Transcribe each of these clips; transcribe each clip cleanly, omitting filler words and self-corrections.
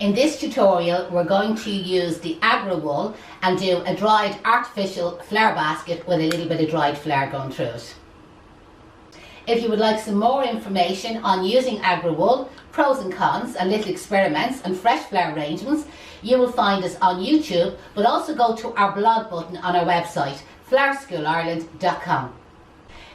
In this tutorial, we're going to use the Agra Wool and do a dried artificial flower basket with a little bit of dried flower going through it. If you would like some more information on using Agra Wool, pros and cons and little experiments and fresh flower arrangements, you will find us on YouTube, but also go to our blog button on our website, flowerschoolisland.com.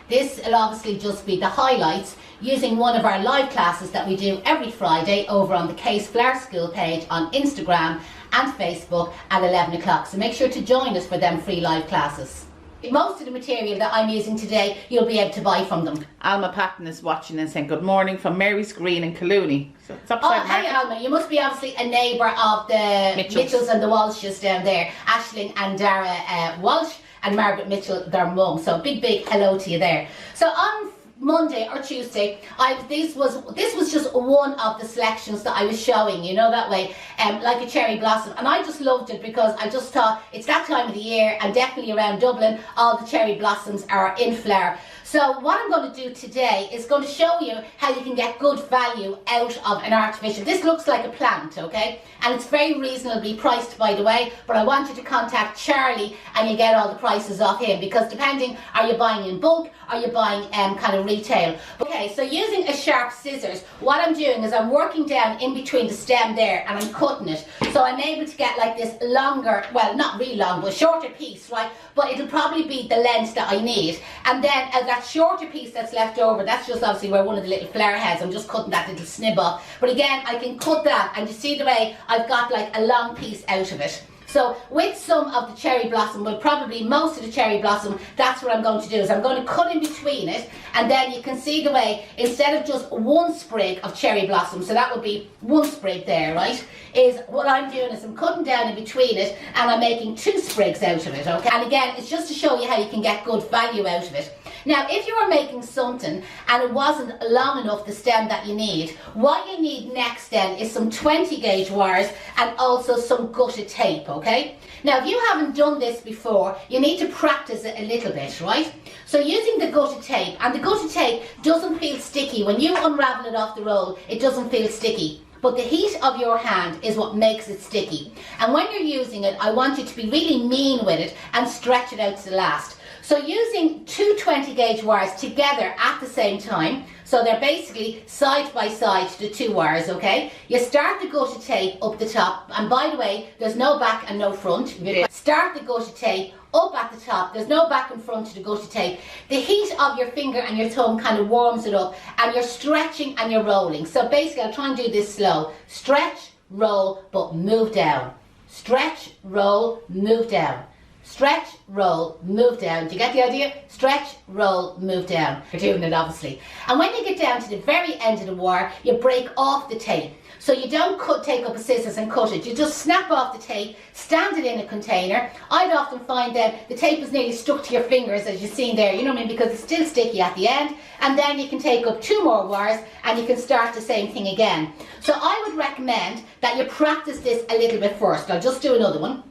This will obviously just be the highlights using one of our live classes that we do every Friday over on the Case Flower School page on Instagram and Facebook at 11 o'clock. So make sure to join us for them free live classes. Most of the material that I'm using today, you'll be able to buy from them. Alma Patton is watching and saying good morning from Mary's Green in Colooney. So it's hey Alma, you must be obviously a neighbour of the Mitchells and the Walshes down there. Aisling and Dara Walsh and Margaret Mitchell, their mum. So big hello to you there. So on Monday or Tuesday, this was just one of the selections that I was showing, you know, that way, like a cherry blossom, and I just loved it because I just thought it's that time of the year, and definitely around Dublin all the cherry blossoms are in flower. So what I'm going to do today is going to show you how you can get good value out of an artificial. This looks like a plant, okay, and it's very reasonably priced, by the way, but I want you to contact Charlie and you get all the prices off him, because depending, are you buying in bulk, are you buying kind of retail? Okay, so using a sharp scissors, what I'm doing is I'm working down in between the stem there and I'm cutting it, so I'm able to get like this longer, well not really long, but shorter piece, right, but it'll probably be the length that I need. And then as that shorter piece that's left over, that's just obviously where one of the little flower heads, I'm just cutting that little snib off, but again I can cut that and you see the way I've got like a long piece out of it. So with some of the cherry blossom, well probably most of the cherry blossom, that's what I'm going to do, is I'm going to cut in between it, and then you can see the way, instead of just one sprig of cherry blossom, so that would be one sprig there, right, is what I'm doing is I'm cutting down in between it and I'm making two sprigs out of it, okay? And again, it's just to show you how you can get good value out of it. Now, if you were making something and it wasn't long enough, the stem that you need, what you need next then is some 20 gauge wires and also some gutted tape, okay? Now, if you haven't done this before, you need to practice it a little bit, right? So using the gutted tape, and the gutted tape doesn't feel sticky. When you unravel it off the roll, it doesn't feel sticky. But the heat of your hand is what makes it sticky. And when you're using it, I want you to be really mean with it and stretch it out to the last. So using two 20 gauge wires together at the same time, so they're basically side by side, the two wires, okay? You start the gutted tape up the top, and by the way, there's no back and no front. Start the gutted tape up at the top, there's no back and front to the gutted tape. The heat of your finger and your thumb kind of warms it up, and you're stretching and you're rolling. So basically, I'll try and do this slow. Stretch, roll, but move down. Stretch, roll, move down. Stretch, roll, move down. Do you get the idea? Stretch, roll, move down. You're doing it obviously. And when you get down to the very end of the wire, you break off the tape. So you don't take up a scissors and cut it. You just snap off the tape, stand it in a container. I'd often find that the tape is nearly stuck to your fingers, as you've seen there, you know what I mean, because it's still sticky at the end. And then you can take up two more wires and you can start the same thing again. So I would recommend that you practice this a little bit first. I'll just do another one.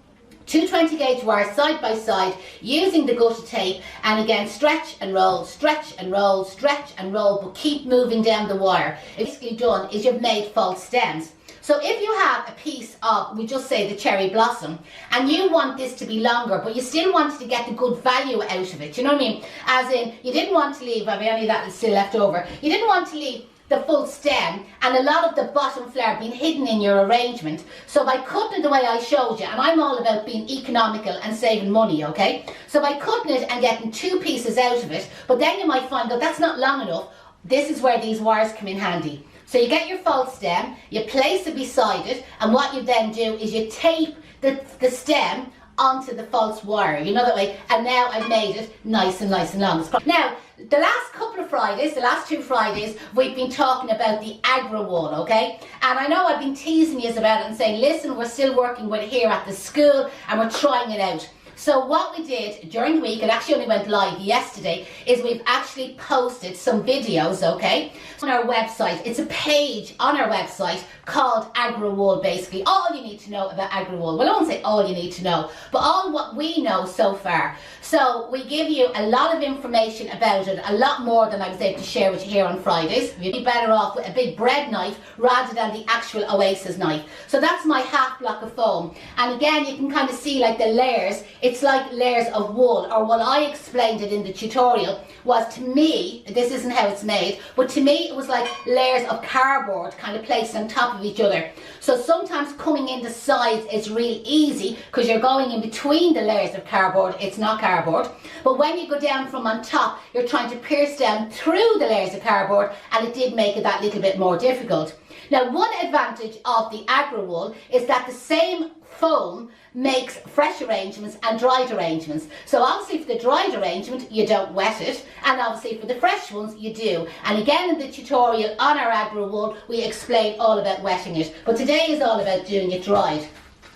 Two 20 gauge wires side by side using the gutted tape, and again stretch and roll, stretch and roll, stretch and roll, but keep moving down the wire. It's basically done is you've made false stems. So if you have a piece of, we just say the cherry blossom, and you want this to be longer, but you still wanted to get the good value out of it, you know what I mean? As in, you didn't want to leave, I mean, only that is still left over, you didn't want to leave the full stem and a lot of the bottom flower being hidden in your arrangement. So by cutting it the way I showed you, and I'm all about being economical and saving money, okay? So by cutting it and getting two pieces out of it, but then you might find that that's not long enough, this is where these wires come in handy. So you get your false stem, you place it beside it, and what you then do is you tape the stem onto the false wire, you know, that way, and now I've made it nice and long. Now, the last couple of Fridays, the last two Fridays, we've been talking about the Agra Wool, okay? And I know I've been teasing you about it and saying, listen, we're still working with it here at the school and we're trying it out. So what we did during the week, it actually only went live yesterday, is we've actually posted some videos, okay, on our website. It's a page on our website called Agra Wool, basically. All you need to know about Agra Wool. Well, I won't say all you need to know, but all what we know so far. So we give you a lot of information about it, a lot more than I was able to share with you here on Fridays. You'd be better off with a big bread knife rather than the actual Oasis knife. So that's my half block of foam. And again, you can kind of see like the layers. It's like layers of wool, or what I explained it in the tutorial was, to me, this isn't how it's made, but to me it was like layers of cardboard kind of placed on top of each other. So sometimes coming in the sides is real easy because you're going in between the layers of cardboard. It's not cardboard. But when you go down from on top, you're trying to pierce down through the layers of cardboard, and it did make it that little bit more difficult. Now, one advantage of the Agra Wool is that the same foam makes fresh arrangements and dried arrangements. So obviously for the dried arrangement, you don't wet it, and obviously for the fresh ones, you do. And again, in the tutorial on our Agra Wool, we explain all about wetting it. But today is all about doing it dried.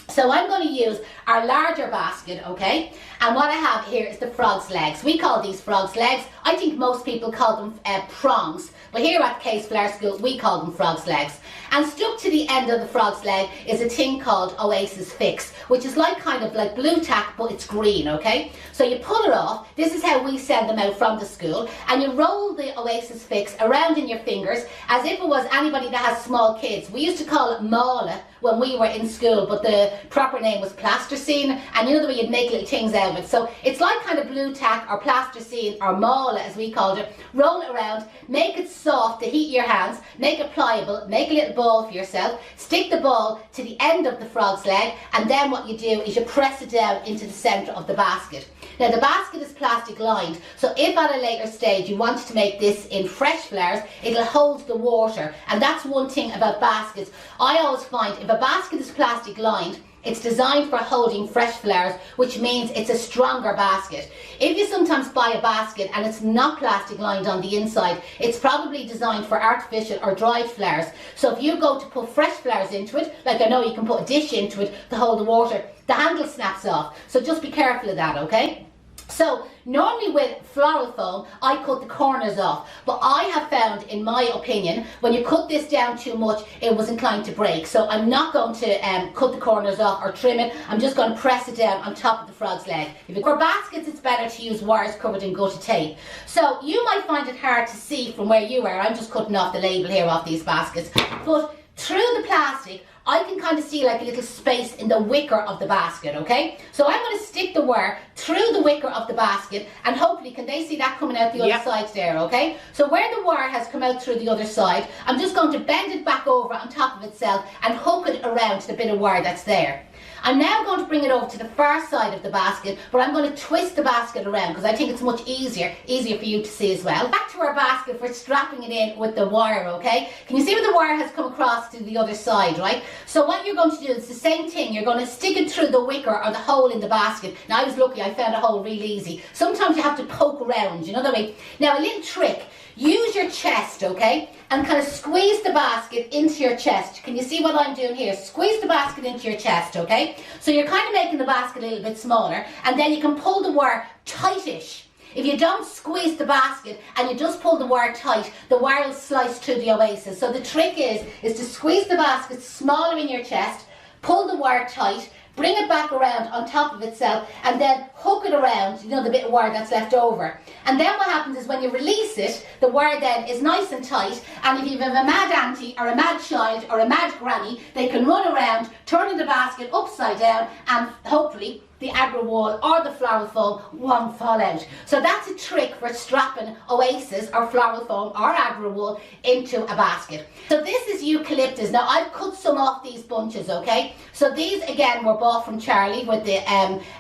So I'm going to use our larger basket, okay? And what I have here is the frog's legs. We call these frog's legs. I think most people call them prongs. But here at Case Flower School, we call them frog's legs. And stuck to the end of the frog's leg is a thing called Oasis Fix, which is like kind of like blue tack, but it's green, okay? So you pull it off. This is how we send them out from the school. And you roll the Oasis Fix around in your fingers as if it was anybody that has small kids. We used to call it mala when we were in school, but the proper name was plasticine. And you know the way you'd make little things out of it. So it's like kind of blue tack or plasticine or mala as we called it. Roll it around, make it soft to heat your hands, make it pliable, make a little ball for yourself, stick the ball to the end of the frog's leg, and then what you do is you press it down into the centre of the basket. Now the basket is plastic lined, so if at a later stage you wanted to make this in fresh flowers, it'll hold the water. And that's one thing about baskets. I always find if a basket is plastic lined, it's designed for holding fresh flowers, which means it's a stronger basket. If you sometimes buy a basket and it's not plastic lined on the inside, it's probably designed for artificial or dried flowers. So if you go to put fresh flowers into it, like I know you can put a dish into it to hold the water, the handle snaps off. So just be careful of that, okay? So normally with floral foam, I cut the corners off, but I have found, in my opinion, when you cut this down too much, it was inclined to break. So I'm not going to cut the corners off or trim it. I'm just going to press it down on top of the frog's leg. For baskets, it's better to use wires covered in gutta tape. So you might find it hard to see from where you are. I'm just cutting off the label here off these baskets. But through the plastic, I can kind of see like a little space in the wicker of the basket, okay? So I'm going to stick the wire through the wicker of the basket, and hopefully, can they see that coming out the other side there, okay? So where the wire has come out through the other side, I'm just going to bend it back over on top of itself and hook it around the bit of wire that's there. I'm now going to bring it over to the far side of the basket, but I'm going to twist the basket around because I think it's much easier for you to see as well. Back to our basket for strapping it in with the wire, okay? Can you see where the wire has come across to the other side, right? So what you're going to do is the same thing. You're going to stick it through the wicker or the hole in the basket. Now I was lucky, I found a hole really easy. Sometimes you have to poke around, you know the way. Now a little trick. Use your chest, okay, and kind of squeeze the basket into your chest. Can you see what I'm doing here? Squeeze the basket into your chest, okay? So you're kind of making the basket a little bit smaller, and then you can pull the wire tightish. If you don't squeeze the basket and you just pull the wire tight, the wire will slice through the Oasis. So the trick is to squeeze the basket smaller in your chest, pull the wire tight, bring it back around on top of itself, and then hook it around, you know, the bit of wire that's left over. And then what happens is when you release it, the wire then is nice and tight, and if you have a mad auntie or a mad child or a mad granny, they can run around, turning the basket upside down, and hopefully the Agra Wool or the floral foam won't fall out. So that's a trick for strapping Oasis or floral foam or Agra Wool into a basket. So this is Eucalyptus. Now I've cut some off these bunches, okay? So these again were bought from Charlie with the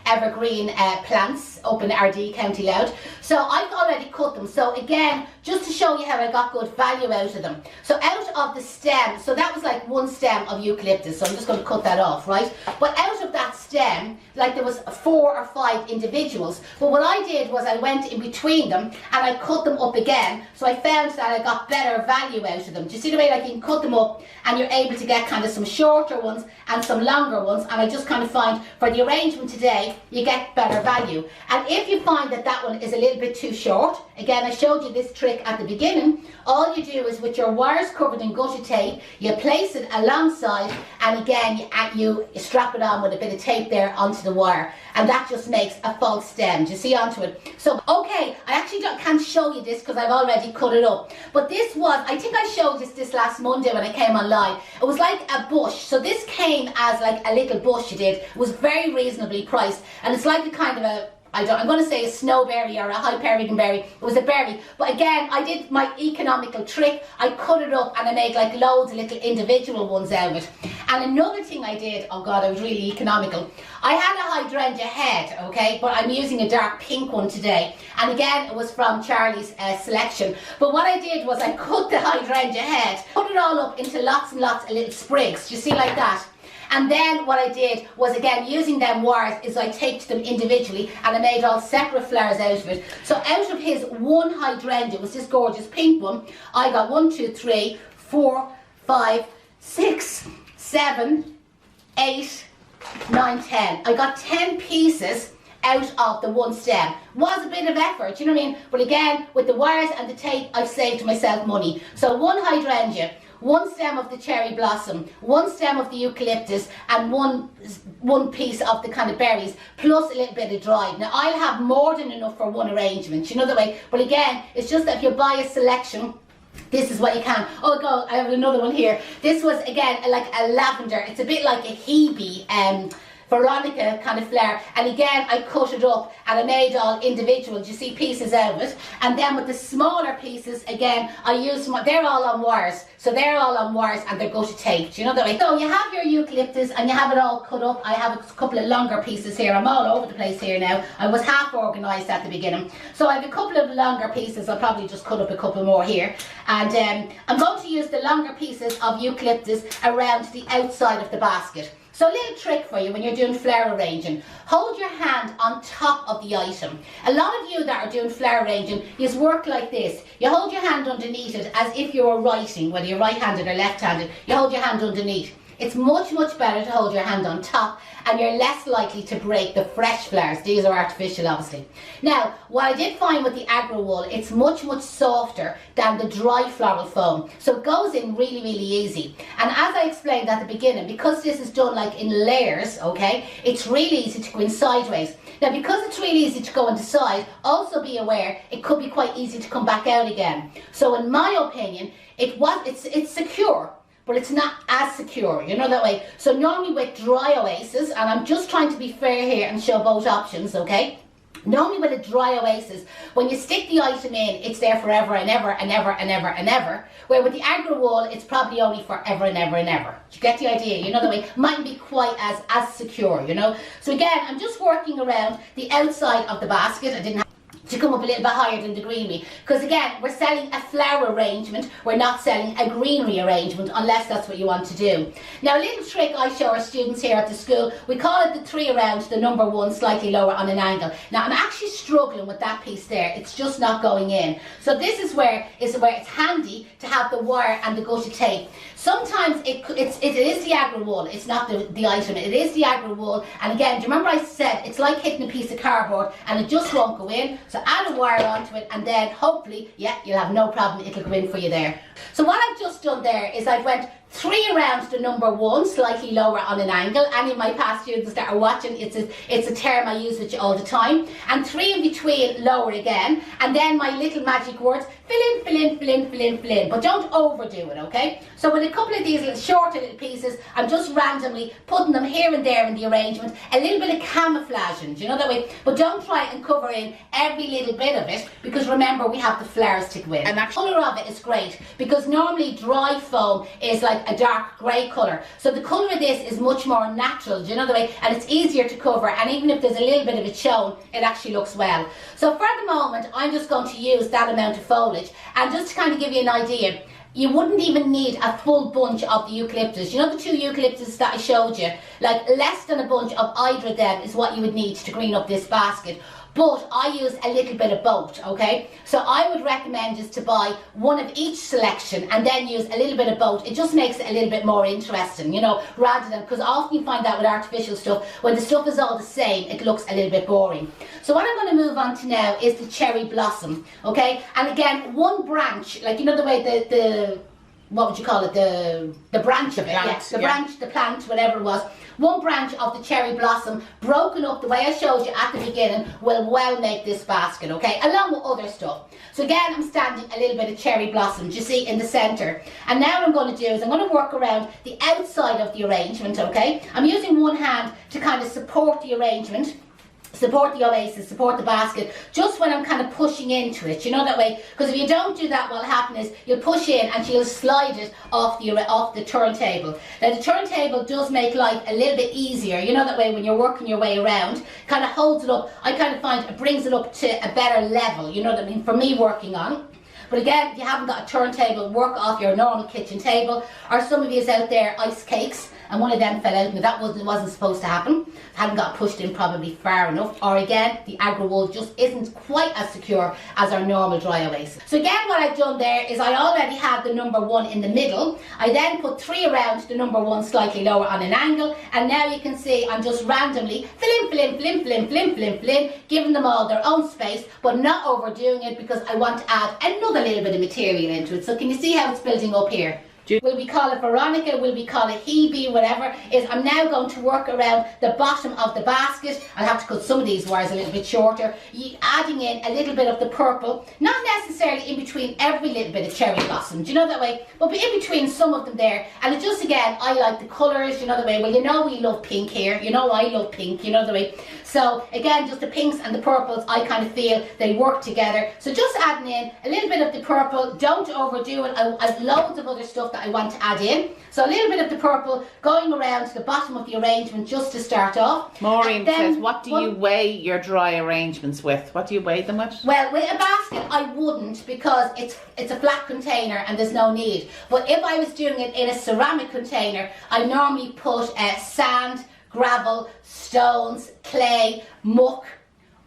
evergreen plants up in Ardee, County Louth. So I've already cut them. So again, just to show you how I got good value out of them. So out of the stem, so that was like one stem of eucalyptus. So I'm just going to cut that off, right? But out of that that stem like there was 4 or 5 individuals. But what I did was I went in between them and I cut them up again. So I found that I got better value out of them. Do you see the way like you can cut them up and you're able to get kind of some shorter ones and some longer ones? And I just kind of find for the arrangement today, you get better value. And if you find that that one is a little bit too short, again, I showed you this trick at the beginning. All you do is with your wires covered in gusset tape, you place it alongside, and again, you strap it on with a bit of tape there onto the wire, and that just makes a false stem. Do you see onto it? So, okay, I actually can't show you this because I've already cut it up, but this was, I think I showed this last Monday when I came online. It was like a bush. So this came as like a little bush. It was very reasonably priced, and it's like a kind of a, I'm going to say a snowberry or a Hyperion berry. It was a berry. But again, I did my economical trick. I cut it up and I made like loads of little individual ones out of it. And another thing I did, oh God, I was really economical. I had a hydrangea head, okay, but I'm using a dark pink one today. And again, it was from Charlie's selection. But what I did was I cut the hydrangea head, put it all up into lots and lots of little sprigs. Do you see like that? And then what I did was, again, using them wires, is I taped them individually and I made all separate flowers out of it. So out of his one hydrangea, was this gorgeous pink one, I got 1, 2, 3, 4, 5, 6, 7, 8, 9, 10. I got 10 pieces out of the one stem. Was a bit of effort, you know what I mean? But again, with the wires and the tape, I've saved myself money. So one hydrangea, 1 stem of the cherry blossom, 1 stem of the eucalyptus, and one piece of the kind of berries, plus a little bit of dried. Now I'll have more than enough for one arrangement, you know the way. But again, it's just that if you buy a selection, this is what you can. Oh God, I have another one here. This was again like a lavender. It's a bit like a Hebe, Veronica kind of flower, and again I cut it up and I made all individual, you see, pieces out of it. And then with the smaller pieces, again I used they're all on wires, so they're all on wires and they're gusset taped, you know that way. So you have your eucalyptus and you have it all cut up. I have a couple of longer pieces here. I'm all over the place here now. I was half organised at the beginning, so I have a couple of longer pieces. I'll probably just cut up a couple more here, and I'm going to use the longer pieces of eucalyptus around the outside of the basket. So a little trick for you when you're doing flower arranging. Hold your hand on top of the item. A lot of you that are doing flower arranging, you work like this. You hold your hand underneath it as if you were writing, whether you're right-handed or left-handed. You hold your hand underneath. It's much, much better to hold your hand on top, and you're less likely to break the fresh flowers. These are artificial, obviously. Now, what I did find with the Agra Wool, it's much, much softer than the dry floral foam. So it goes in really, really easy. And as I explained at the beginning, because this is done like in layers, okay, it's really easy to go in sideways. Now, because it's really easy to go on the side, also be aware it could be quite easy to come back out again. So in my opinion, it's secure, but it's not as secure, you know that way. So normally with dry oasis, and I'm just trying to be fair here and show both options, okay? Normally with a dry oasis, when you stick the item in, it's there forever and ever and ever and ever and ever. Where with the Agra Wool, it's probably only forever and ever and ever. Do you get the idea? You know the way, mightn't be quite as secure, you know? So again, I'm just working around the outside of the basket. I didn't have to come up a little bit higher than the greenery, because again, we're selling a flower arrangement, we're not selling a greenery arrangement, unless that's what you want to do. Now, a little trick I show our students here at the school, we call it the 3 around, the number 1 slightly lower on an angle. Now, I'm actually struggling with that piece there, it's just not going in. So this is where it's handy to have the wire and the gusset tape. Sometimes it is the Agra Wool, it's not the item, it is the Agra Wool. And again, do you remember I said it's like hitting a piece of cardboard and it just won't go in? So add a wire onto it and then hopefully, yeah, you'll have no problem, it'll go in for you there. So what I've just done there is I've went 3 around the number 1, slightly lower on an angle. Any of my past students that are watching, it's a term I use with you all the time. And 3 in between, lower again. And then my little magic words, fill in, fill in, fill in, fill in, fill in. But don't overdo it, okay? So with a couple of these little shorter little pieces, I'm just randomly putting them here and there in the arrangement. A little bit of camouflaging, do you know that way? But don't try and cover in every little bit of it, because remember, we have the flowers to go in. And the colour of it is great, because normally dry foam is like a dark grey colour. So the colour of this is much more natural, do you know the way? And it's easier to cover, and even if there's a little bit of it shown, it actually looks well. So for the moment, I'm just going to use that amount of foliage, and just to kind of give you an idea, you wouldn't even need a full bunch of the eucalyptus. You know the 2 eucalyptus that I showed you? Like less than a bunch of either of them is what you would need to green up this basket. But I use a little bit of both, okay? So I would recommend just to buy one of each selection and then use a little bit of both. It just makes it a little bit more interesting, you know, rather than, because often you find that with artificial stuff, when the stuff is all the same, it looks a little bit boring. So what I'm going to move on to now is the cherry blossom, okay? And again, one branch, like, you know the way the what would you call it, the branch of it, yes, the branch, the plant, whatever it was. One branch of the cherry blossom, broken up the way I showed you at the beginning, will well make this basket, okay, along with other stuff. So again, I'm standing a little bit of cherry blossoms, you see, in the centre. And now what I'm going to do is I'm going to work around the outside of the arrangement, okay. I'm using one hand to kind of support the arrangement, support the oasis, support the basket, just when I'm kind of pushing into it, you know, that way, because if you don't do that, what'll happen is you'll push in and you'll slide it off the turntable. Now the turntable does make life a little bit easier, you know, that way when you're working your way around, kind of holds it up. I kind of find it brings it up to a better level, you know what I mean, for me working on. But again, if you haven't got a turntable, work off your normal kitchen table, or some of you out there ice cakes, and one of them fell out, and that wasn't supposed to happen. Hadn't got pushed in probably far enough. Or again, the Agra Wool just isn't quite as secure as our normal dry oasis. So again, what I've done there is I already had the number 1 in the middle. I then put 3 around the number 1 slightly lower on an angle, and now you can see I'm just randomly giving them all their own space, but not overdoing it, because I want to add another little bit of material into it. So can you see how it's building up here? Will we call it Veronica, will we call it Hebe, whatever, is I'm now going to work around the bottom of the basket. I'll have to cut some of these wires a little bit shorter, adding in a little bit of the purple, not necessarily in between every little bit of cherry blossom, do you know that way, but in between some of them there. And it just, again, I like the colours, you know the way, well, you know we love pink here, you know I love pink, you know the way. So again, just the pinks and the purples, I kind of feel they work together. So just adding in a little bit of the purple, don't overdo it. I've loads of other stuff that I want to add in. So a little bit of the purple going around to the bottom of the arrangement just to start off. Maureen says, what do you weigh your dry arrangements with? What do you weigh them with? Well, with a basket I wouldn't, because it's a flat container and there's no need. But if I was doing it in a ceramic container, I normally put sand, gravel, stones, clay, muck,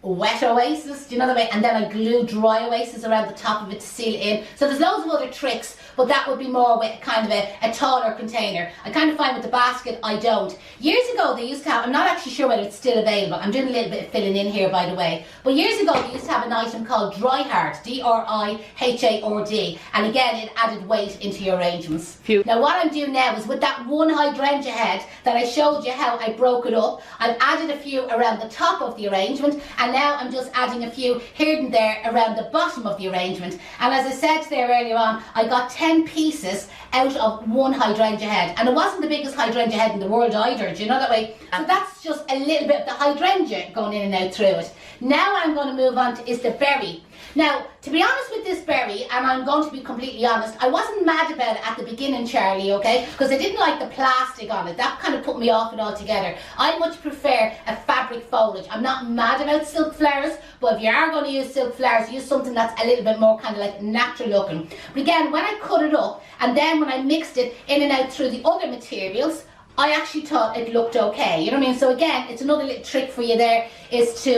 wet oasis, do you know the way, and then I glue dry oasis around the top of it to seal it in. So there's loads of other tricks, but that would be more with kind of a taller container. I kind of find with the basket I don't. Years ago they used to have, I'm not actually sure whether it's still available, I'm doing a little bit of filling in here by the way, but years ago they used to have an item called Dry Hard, D-R-I-H-A-R-D, and again it added weight into your arrangements. Now what I'm doing now is with that one hydrangea head that I showed you how I broke it up, I've added a few around the top of the arrangement, and now I'm just adding a few here and there around the bottom of the arrangement. And as I said there earlier on, I got 10 pieces out of one hydrangea head, and it wasn't the biggest hydrangea head in the world either, do you know that way? So that's just a little bit of the hydrangea going in and out through it. Now what I'm going to move on to is the berry. Now, to be honest with this berry, and I'm going to be completely honest, I wasn't mad about it at the beginning, Charlie, okay? Because I didn't like the plastic on it. That kind of put me off it altogether. I much prefer a fabric foliage. I'm not mad about silk flowers, but if you are going to use silk flowers, use something that's a little bit more kind of like natural looking. But again, when I cut it up, and then when I mixed it in and out through the other materials, I actually thought it looked okay, you know what I mean? So again, it's another little trick for you there, is to,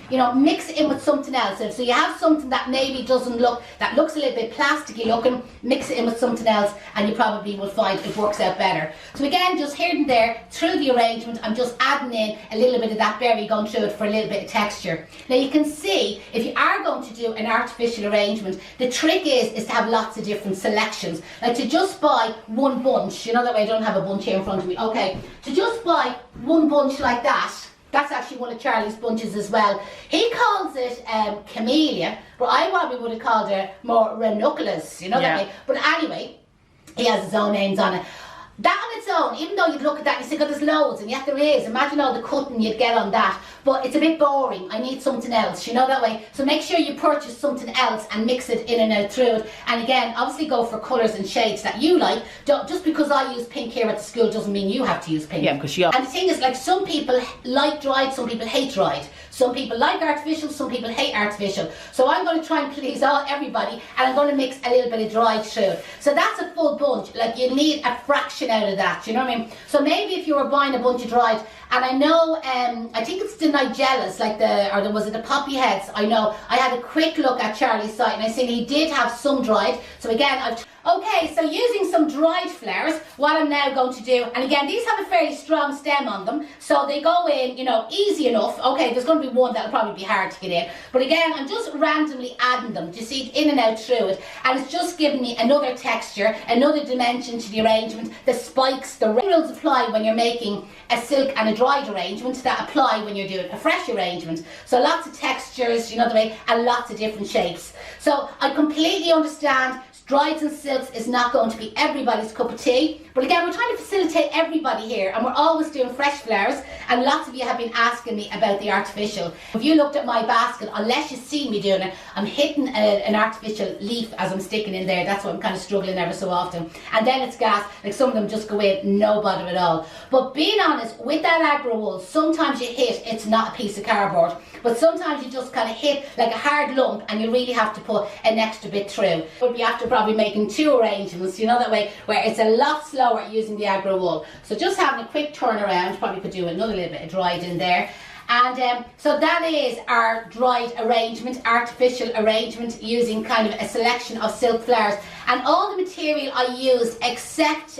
you know, mix it in with something else. So you have something that maybe doesn't look, that looks a little bit plasticky looking, mix it in with something else, and you probably will find it works out better. So again, just here and there, through the arrangement, I'm just adding in a little bit of that berry, going through it for a little bit of texture. Now you can see, if you are going to do an artificial arrangement, the trick is to have lots of different selections. Like to just buy one bunch, you know that way I don't have a bunch here in front of me. Okay, to just buy one bunch like that, that's actually one of Charlie's bunches as well. He calls it camellia, but I probably would have called it more ranunculus, you know that way. But anyway, he has his own names on it. that on its own, even though you'd look at that and you say, God, there's loads, and yet there is. Imagine all the cutting you'd get on that. But it's a bit boring. I need something else, you know, that way. So make sure you purchase something else and mix it in and out through it. And again, obviously go for colours and shades that you like. Just because I use pink here at the school doesn't mean you have to use pink. Yeah, because you... And the thing is, like, some people like dried, some people hate dried. Some people like artificial, some people hate artificial. So I'm going to try and please everybody, and I'm going to mix a little bit of dried through. So that's a full bunch. Like, you need a fraction out of that, you know what I mean? So maybe if you were buying a bunch of dried, and I know, I think it's the Nigellas, like was it the poppy heads? I know, I had a quick look at Charlie's site, and I seen he did have some dried. So again, okay, so using some dried flowers, what I'm now going to do, and again, these have a fairly strong stem on them, so they go in, you know, easy enough. Okay, there's going to be one that'll probably be hard to get in, but again, I'm just randomly adding them, do you see, in and out through it, and it's just giving me another texture, another dimension to the arrangement. The spikes, the rules apply when you're making a silk and a dried arrangement that apply when you're doing a fresh arrangement. So lots of textures, you know the way, and lots of different shapes. So I completely understand drieds and silks is not going to be everybody's cup of tea, but again, we're trying to facilitate everybody here, and we're always doing fresh flowers, and lots of you have been asking me about the artificial. If you looked at my basket, unless you see me doing it, I'm hitting an artificial leaf as I'm sticking in there. That's what I'm kind of struggling ever so often. And then it's gas, like some of them just go in, no bother at all. But being honest, with that Agra wool, sometimes you hit, it's not a piece of cardboard, but sometimes you just kind of hit like a hard lump, and you really have to put an extra bit through. But you have to probably making 2 arrangements, you know, that way, where it's a lot slower using the Agra wool. So just having a quick turn around, probably could do another little bit of dried in there. And so that is our dried arrangement, artificial arrangement, using kind of a selection of silk flowers. And all the material I used except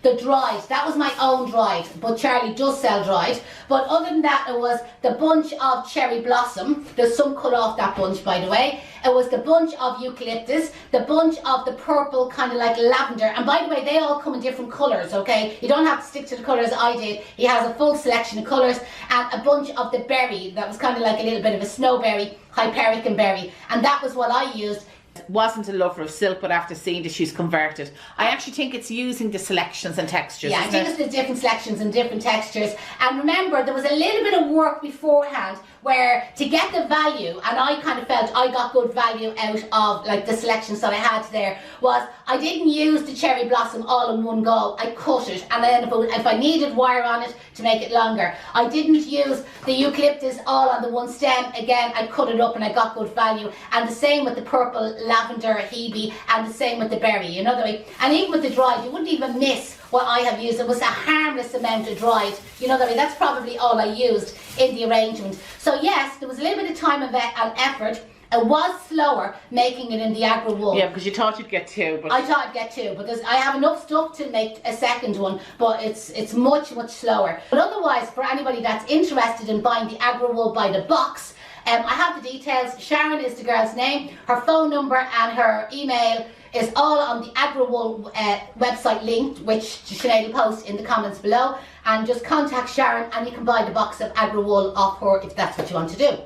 the dried, that was my own dried, but Charlie does sell dried. But other than that, it was the bunch of cherry blossom. There's some cut off that bunch, by the way. It was the bunch of eucalyptus, the bunch of the purple, kind of like lavender. And by the way, they all come in different colours, okay? You don't have to stick to the colours I did. He has a full selection of colours. And a bunch of the berry, that was kind of like a little bit of a snowberry, hypericum berry. And that was what I used. Wasn't a lover of silk, but after seeing this, she's converted. I actually think it's using the selections and textures. Yeah, I think it's the different selections and different textures. And remember, there was a little bit of work beforehand where to get the value, and I kind of felt I got good value out of like the selections that I had there, was I didn't use the cherry blossom all in one go. I cut it, and then if I needed wire on it to make it longer. I didn't use the eucalyptus all on the one stem. Again, I cut it up and I got good value. And the same with the purple lavender hebe, and the same with the berry, you know the way. And even with the dried, you wouldn't even miss what I have used. It was a harmless amount of dried, you know the way. That's probably all I used in the arrangement. So yes, there was a little bit of time and effort. It was slower making it in the Agra wool. Yeah, because you thought you'd get 2. But I thought I'd get 2, but I have enough stuff to make a second one, but it's much slower. But otherwise, for anybody that's interested in buying the Agra wool by the box, I have the details. Sharon is the girl's name. Her phone number and her email is all on the Agra Wool website link, which Sinead will post in the comments below. And just contact Sharon and you can buy the box of Agra Wool off her if that's what you want to do.